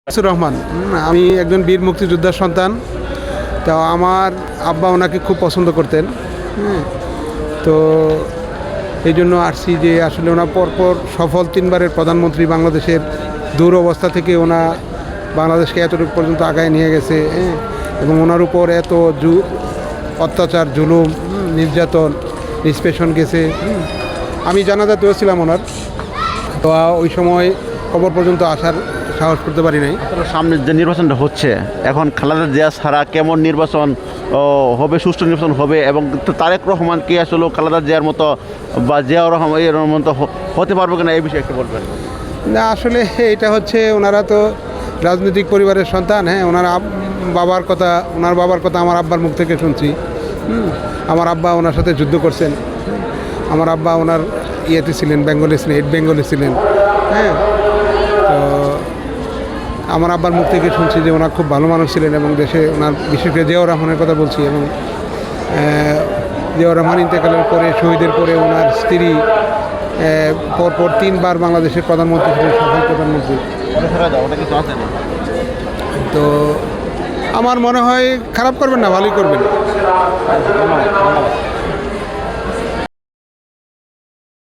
আসিফুর রহমান। আমি একজন বীর মুক্তিযোদ্ধার সন্তান। তো আমার আব্বা ওনাকে খুব পছন্দ করতেন। হ্যাঁ, তো এই জন্য আসছি যে আসলে ওনার পরপর সফল 3বারের প্রধানমন্ত্রী, বাংলাদেশের দূর অবস্থা থেকে ওনা বাংলাদেশকে এতটুকু পর্যন্ত আগায় নিয়ে গেছে। হ্যাঁ, এবং ওনার উপর এত অত্যাচার, জুলুম, নির্যাতন, নিষ্পেষণ গেছে। আমি জানাজাতেও ছিলাম ওনার। তো ওই সময় কবর পর্যন্ত আসার সাহস করতে পারি নাই। আসলে সামনে যে নির্বাচনটা হচ্ছে এখন, খালেদা জিয়া ছাড়া কেমন নির্বাচন হবে, সুষ্ঠু নির্বাচন হবে, এবং তারেক রহমান কি আসলে খালেদা জিয়ার মতো বা জিয়াউর রহমান এর মতো হতে পারবে কিনা এই বিষয়ে একটু বলবেন। না, আসলে এটা হচ্ছে ওনারা তো রাজনৈতিক পরিবারের সন্তান। হ্যাঁ, ওনার বাবার কথা, ওনার বাবার কথা আমার আব্বার মুখ থেকে শুনছি। আমার আব্বা ওনার সাথে যুদ্ধ করছেন। আমার আব্বা ওনার ইয়েতে ছিলেন, বেঙ্গলে ছিলেন, বেঙ্গলে ছিলেন। হ্যাঁ, তো আমার আব্বার মুখ থেকে শুনছি যে ওনার খুব ভালো মানুষ ছিলেন এবং দেশে ওনার বিশেষ করে জিয়াউর রহমানের কথা বলছি। এবং জিয়াউর রহমান ইন্তেকালের পরে, শহীদের পরে ওনার স্ত্রী পরপর 3বার বাংলাদেশের প্রধানমন্ত্রী ছিলেন, সফল প্রধানমন্ত্রী। তো আমার মনে হয় খারাপ করবেন না, ভালোই করবেন।